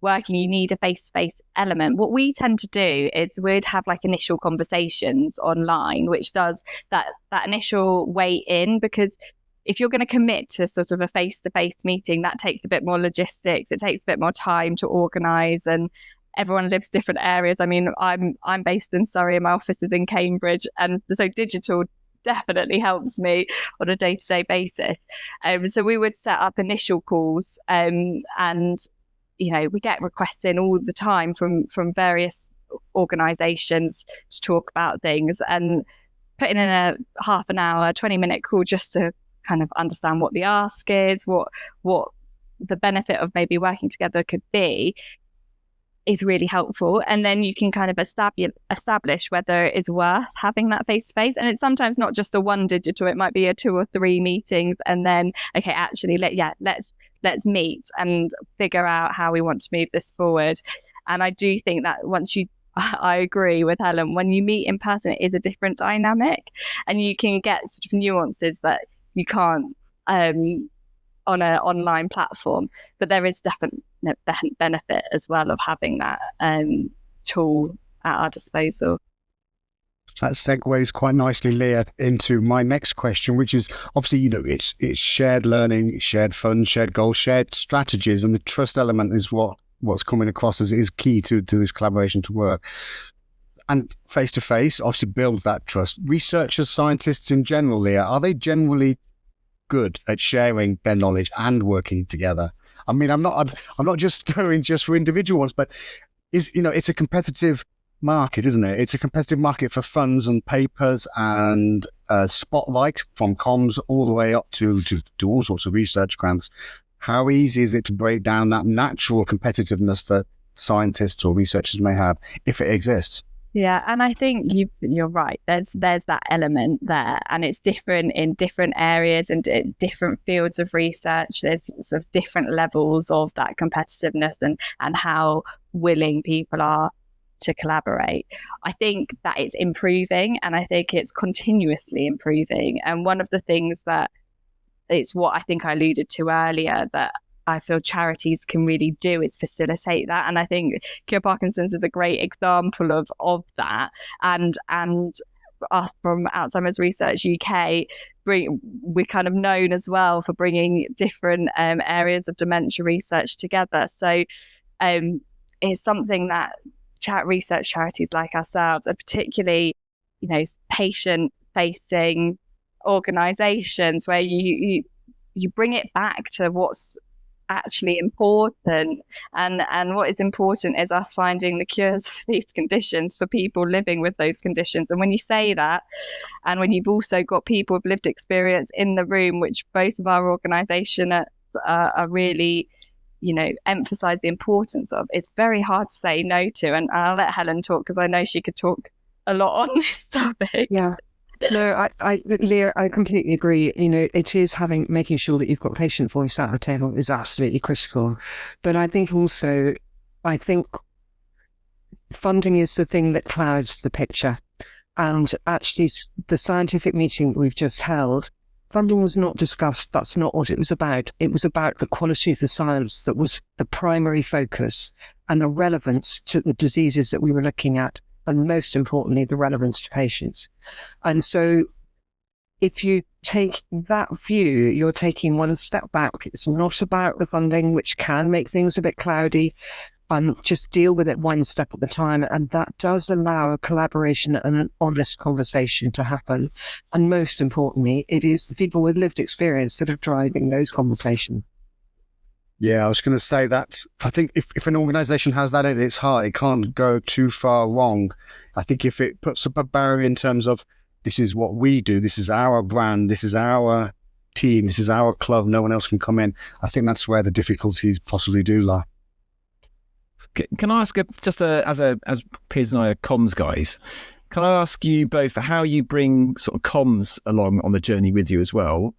S3: working, you need a face-to-face element. What we tend to do is we'd have like initial conversations online, which does that initial way in, because if you're going to commit to sort of a face-to-face meeting, that takes a bit more logistics. It takes a bit more time to organise, and everyone lives different areas. I mean, I'm based in Surrey and my office is in Cambridge, and so digital definitely helps me on a day-to-day basis. So we would set up initial calls, and we get requests in all the time from various organisations to talk about things, and putting in a half an hour, 20-minute call just to kind of understand what the ask is, what the benefit of maybe working together could be is really helpful. And then you can kind of establish whether it is worth having that face-to-face. And it's sometimes not just a one digital, it might be a 2 or 3 meetings, and then, okay, actually, let's meet and figure out how we want to move this forward. And I do think that I agree with Helen, when you meet in person, it is a different dynamic, and you can get sort of nuances that you can't on an online platform. But there is definitely benefit as well of having that tool at our disposal.
S2: That segues quite nicely, Leah, into my next question, which is obviously, it's shared learning, shared fun, shared goals, shared strategies, and the trust element is what's coming across as is key to this collaboration to work. And face-to-face obviously builds that trust. Researchers, scientists in general, Leah, are they generally good at sharing their knowledge and working together? I mean, I'm not just going just for individual ones, but it's a competitive market, isn't it? It's a competitive market for funds and papers and spotlight, from comms all the way up to all sorts of research grants. How easy is it to break down that natural competitiveness that scientists or researchers may have, if it exists?
S3: Yeah, and I think you're right. There's that element there, and it's different in different areas and different fields of research. There's sort of different levels of that competitiveness and how willing people are to collaborate. I think that it's improving, and I think it's continuously improving. And one of the things that it's what I think I alluded to earlier, that I feel charities can really do is facilitate that. And I think Cure Parkinson's is a great example of that. And us from Alzheimer's Research UK, we're kind of known as well for bringing different areas of dementia research together. So it's something that research charities like ourselves, and particularly, patient-facing organisations, where you bring it back to what's actually important, and what is important is us finding the cures for these conditions for people living with those conditions. And when you say that, and when you've also got people with lived experience in the room, which both of our organisation are really emphasize the importance of, it's very hard to say no to. And I'll let Helen talk, because I know she could talk a lot on this topic.
S5: Yeah. No, Leah, I completely agree. It is making sure that you've got patient voice at the table is absolutely critical. But I think funding is the thing that clouds the picture. And actually, the scientific meeting we've just held, funding was not discussed. That's not what it was about. It was about the quality of the science that was the primary focus, and the relevance to the diseases that we were looking at, and most importantly, the relevance to patients. And so if you take that view, you're taking one step back. It's not about the funding, which can make things a bit cloudy. Just deal with it one step at a time. And that does allow a collaboration and an honest conversation to happen. And most importantly, it is the people with lived experience that are driving those conversations.
S2: Yeah, I was going to say that I think if an organisation has that at its heart, it can't go too far wrong. I think if it puts up a barrier in terms of, this is what we do, this is our brand, this is our team, this is our club, no one else can come in, I think that's where the difficulties possibly do lie.
S4: Can I ask, as Piers and I are comms guys, can I ask you both how you bring sort of comms along on the journey with you as well?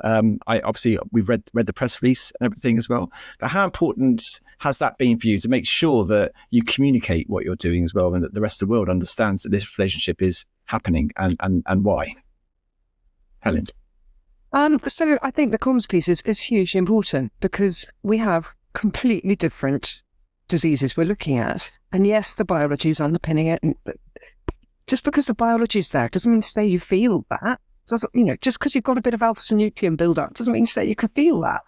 S4: We've read the press release and everything as well, but how important has that been for you to make sure that you communicate what you're doing as well, and that the rest of the world understands that this relationship is happening and why? Helen?
S5: So I think the comms piece is hugely important, because we have completely different diseases we're looking at. And yes, the biology is underpinning it, but just because the biology is there doesn't mean to say you feel that. Just because you've got a bit of alpha-synuclein build-up doesn't mean to say you can feel that.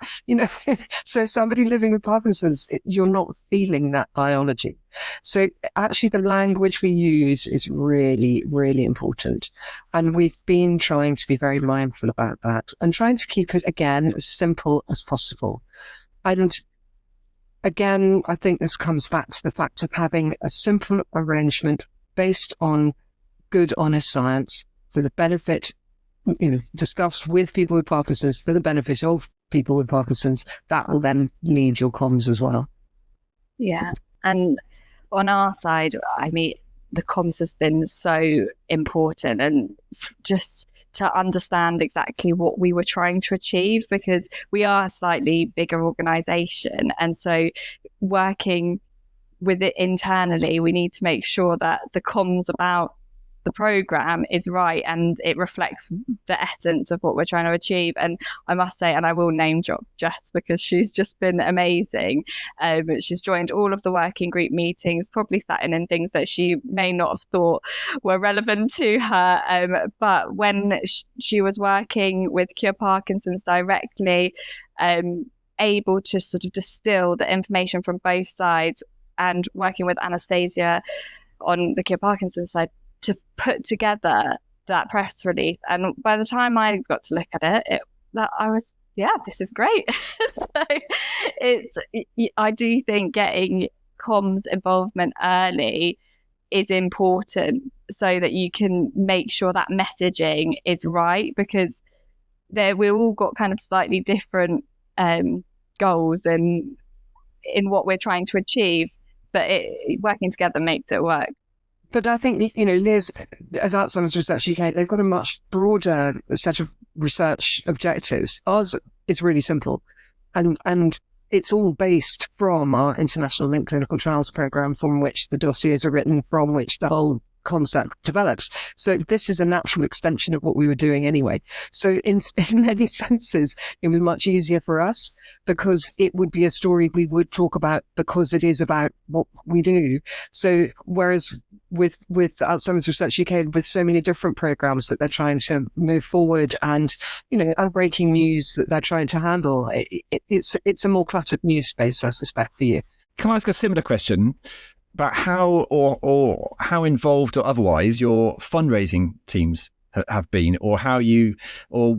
S5: So somebody living with Parkinson's, you're not feeling that biology. So actually the language we use is really, really important. And we've been trying to be very mindful about that and trying to keep it, again, as simple as possible. And again, I think this comes back to the fact of having a simple arrangement based on good, honest science for the benefit, discussed with people with Parkinson's for the benefit of people with Parkinson's, that will then lead your comms as well.
S3: Yeah. And on our side, I mean, the comms has been so important, and just to understand exactly what we were trying to achieve, because we are a slightly bigger organization. And so working with it internally, we need to make sure that the comms about the program is right and it reflects the essence of what we're trying to achieve. And I must say, and I will name drop Jess because she's just been amazing. She's joined all of the working group meetings, probably sat in things that she may not have thought were relevant to her. But when she was working with Cure Parkinson's directly, able to sort of distill the information from both sides, and working with Anastasia on the Cure Parkinson's side to put together that press release. And by the time I got to look at it, I was, yeah, this is great. So I do think getting comms involvement early is important so that you can make sure that messaging is right, because we've all got kind of slightly different goals and in what we're trying to achieve, but working together makes it work.
S5: But I think, Liz at Alzheimer's Research UK, they've got a much broader set of research objectives. Ours is really simple, and it's all based from our International Linked Clinical Trials Programme, from which the dossiers are written, from which the whole concept develops. So this is a natural extension of what we were doing anyway. So in many senses, it was much easier for us because it would be a story we would talk about because it is about what we do. So whereas with Alzheimer's Research UK, with so many different programs that they're trying to move forward and, and breaking news that they're trying to handle, it's a more cluttered news space, I suspect, for you.
S4: Can I ask a similar question about how or how involved or otherwise your fundraising teams have been, or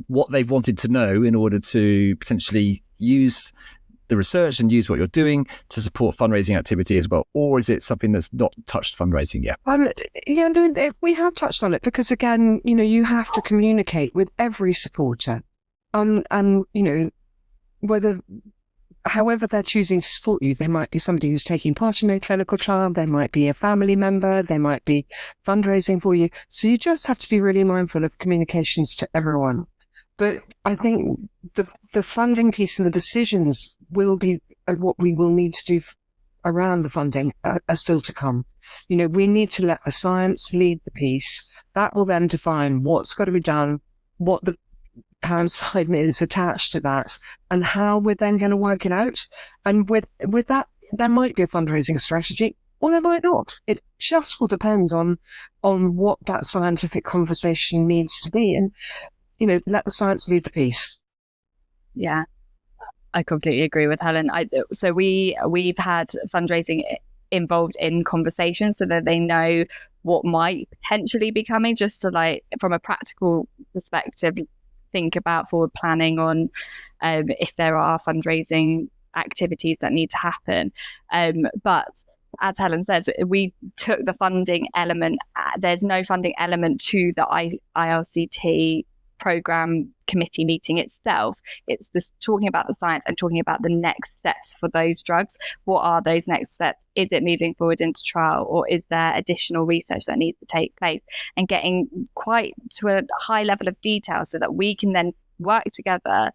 S4: what they've wanted to know in order to potentially use the research and use what you're doing to support fundraising activity as well? Or is it something that's not touched fundraising yet?
S5: We have touched on it because, again, you have to communicate with every supporter. And however they're choosing to support you, there might be somebody who's taking part in a clinical trial, there might be a family member, there might be fundraising for you. So you just have to be really mindful of communications to everyone. But I think the funding piece and the decisions will be what we will need to do around the funding are still to come. We need to let the science lead the piece. That will then define what's got to be done, what the pound sign is attached to that, and how we're then going to work it out. And with that, there might be a fundraising strategy, or there might not. It just will depend on what that scientific conversation needs to be. And let the science lead the piece.
S3: Yeah, I completely agree with Helen. So we've had fundraising involved in conversations so that they know what might potentially be coming, just to, from a practical perspective, think about forward planning on if there are fundraising activities that need to happen. But as Helen said, we took the funding element. There's no funding element to the ILCT program committee meeting itself. It's just talking about the science and talking about the next steps for those drugs. What are those next steps? Is it moving forward into trial, or is there additional research that needs to take place? And getting quite to a high level of detail so that we can then work together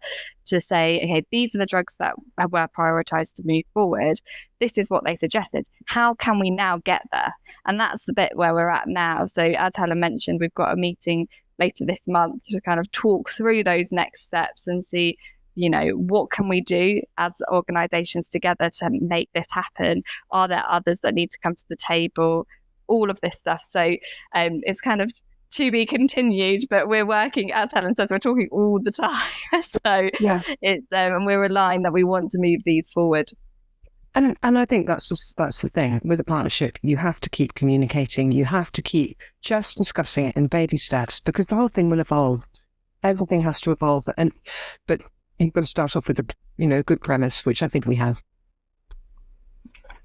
S3: to say, okay, these are the drugs that were prioritized to move forward. This is what they suggested. How can we now get there? And that's the bit where we're at now. So as Helen mentioned, we've got a meeting later this month to kind of talk through those next steps and see, what can we do as organizations together to make this happen? Are there others that need to come to the table? All of this stuff. So it's kind of to be continued, but we're working, as Helen says, we're talking all the time. So yeah, it's and we're aligned that we want to move these forward.
S5: And I think that's the thing with a partnership. You have to keep communicating. You have to keep just discussing it in baby steps, because the whole thing will evolve. Everything has to evolve, but you've got to start off with a good premise, which I think we have.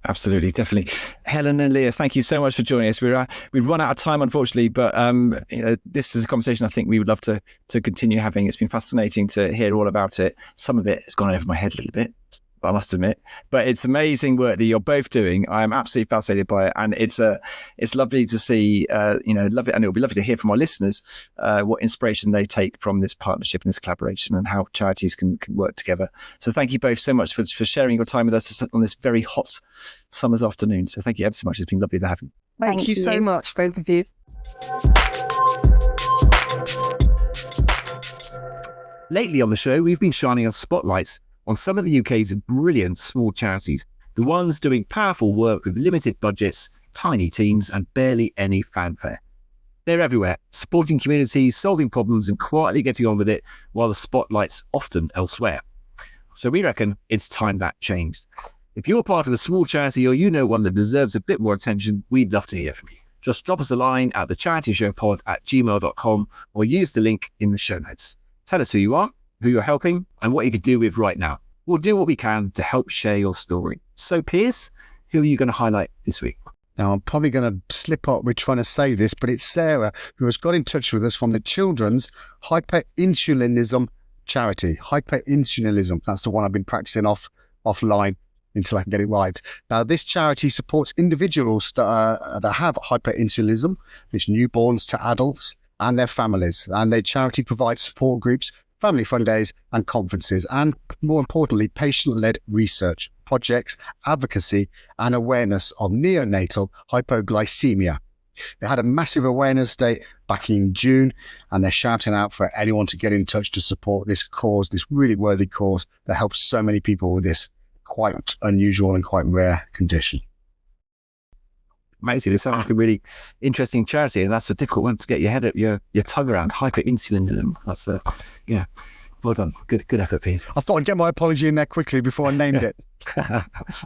S4: Absolutely, definitely. Helen and Leah, thank you so much for joining us. We've run out of time, unfortunately, but this is a conversation I think we would love to continue having. It's been fascinating to hear all about it. Some of it has gone over my head a little bit, I must admit, but it's amazing work that you're both doing. I am absolutely fascinated by it, and it's lovely to see, love it, and it'll be lovely to hear from our listeners what inspiration they take from this partnership and this collaboration, and how charities can work together. So thank you both so much for sharing your time with us on this very hot summer's afternoon. So thank you ever so much. It's been lovely to have you.
S5: Thank you so much, both of you.
S1: Lately on the show, we've been shining our spotlights on some of the UK's brilliant small charities, the ones doing powerful work with limited budgets, tiny teams, and barely any fanfare. They're everywhere, supporting communities, solving problems, and quietly getting on with it, while the spotlight's often elsewhere. So we reckon it's time that changed. If you're part of a small charity, or you know one that deserves a bit more attention, we'd love to hear from you. Just drop us a line at thecharityshowpod@gmail.com, or use the link in the show notes. Tell us who you are, who you're helping, and what you could do with right now. We'll do what we can to help share your story. So, Piers, who are you going to highlight this week?
S2: Now, I'm probably going to slip up with trying to say this, but it's Sarah who has got in touch with us from the Children's Hyperinsulinism charity. Hyperinsulinism, that's the one I've been practicing offline until I can get it right. Now, this charity supports individuals that have hyperinsulinism, which newborns to adults, and their families. And their charity provides support groups, family fun days and conferences, and more importantly, patient-led research, projects, advocacy and awareness of neonatal hypoglycemia. They had a massive awareness day back in June, and they're shouting out for anyone to get in touch to support this cause, this really worthy cause that helps so many people with this quite unusual and quite rare condition.
S1: Amazing. It sounds like a really interesting charity, and that's a difficult one to get your head up, your tongue around. Hyperinsulinism. That's well done. Good effort, Piers.
S2: I thought I'd get my apology in there quickly before I named it.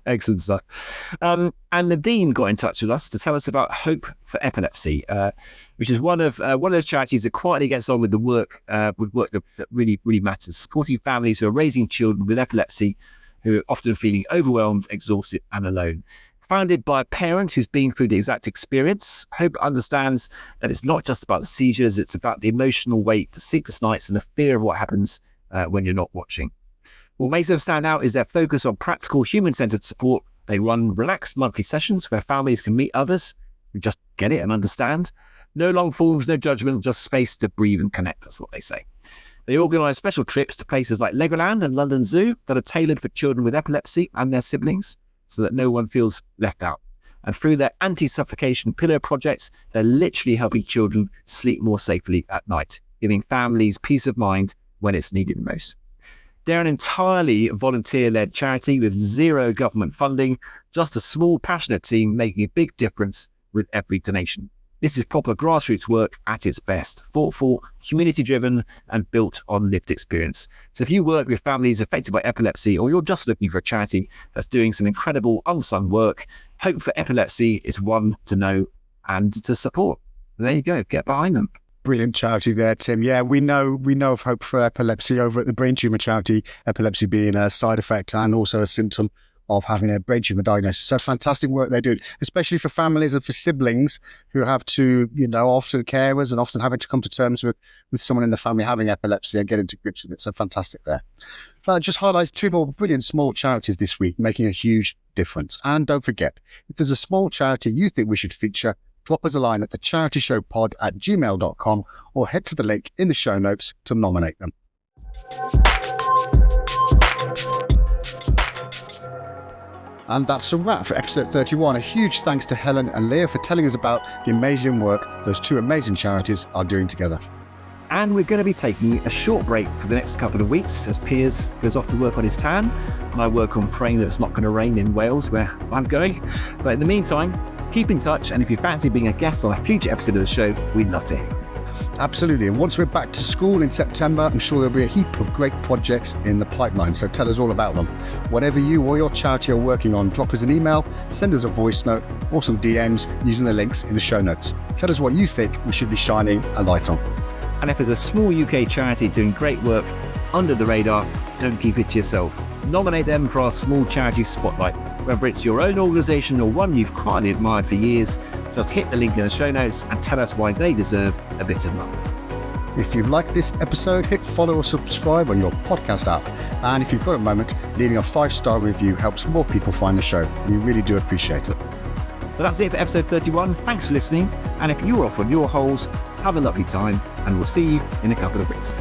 S1: Excellent stuff. And Nadine got in touch with us to tell us about Hope for Epilepsy, which is one of those charities that quietly gets on with the work that really, really matters, supporting families who are raising children with epilepsy, who are often feeling overwhelmed, exhausted, and alone. Founded by a parent who's been through the exact experience, Hope understands that it's not just about the seizures, it's about the emotional weight, the sleepless nights, and the fear of what happens when you're not watching. What makes them stand out is their focus on practical, human-centered support. They run relaxed monthly sessions where families can meet others who just get it and understand. No long forms, no judgment, just space to breathe and connect, that's what they say. They organise special trips to places like Legoland and London Zoo that are tailored for children with epilepsy and their siblings, so that no one feels left out. And through their anti-suffocation pillow projects, they're literally helping children sleep more safely at night, giving families peace of mind when it's needed most. They're an entirely volunteer-led charity with zero government funding, just a small, passionate team making a big difference with every donation. This is proper grassroots work at its best, thoughtful, community-driven, and built on lived experience. So if you work with families affected by epilepsy, or you're just looking for a charity that's doing some incredible unsung work, Hope for Epilepsy is one to know and to support. There you go, get behind them.
S2: Brilliant charity there, Tim. Yeah, we know of Hope for Epilepsy over at the Brain Tumour charity, epilepsy being a side effect and also a symptom of having a brain tumour diagnosis. So fantastic work they're doing, especially for families and for siblings who have to, often carers and often having to come to terms with someone in the family having epilepsy and getting to grips with it. So fantastic there. Just highlight two more brilliant small charities this week, making a huge difference. And don't forget, if there's a small charity you think we should feature, drop us a line at thecharityshowpod@gmail.com or head to the link in the show notes to nominate them. And that's a wrap for episode 31. A huge thanks to Helen and Leah for telling us about the amazing work those two amazing charities are doing together.
S1: And we're going to be taking a short break for the next couple of weeks as Piers goes off to work on his tan, and I work on praying that it's not going to rain in Wales, where I'm going. But in the meantime, keep in touch, and if you fancy being a guest on a future episode of the show, we'd love to hear.
S2: Absolutely. And once we're back to school in September, I'm sure there'll be a heap of great projects in the pipeline. So tell us all about them. Whatever you or your charity are working on, drop us an email, send us a voice note or some DMs using the links in the show notes. Tell us what you think we should be shining a light on.
S1: And if there's a small UK charity doing great work under the radar, don't keep it to yourself. Nominate them for our small charity spotlight. Whether it's your own organisation or one you've quietly admired for years, just hit the link in the show notes and tell us why they deserve a bit of love.
S2: If you've liked this episode, hit follow or subscribe on your podcast app. And if you've got a moment, leaving a 5-star review helps more people find the show. We really do appreciate it.
S1: So that's it for episode 31. Thanks for listening. And if you're off on your holes, have a lovely time, and we'll see you in a couple of weeks.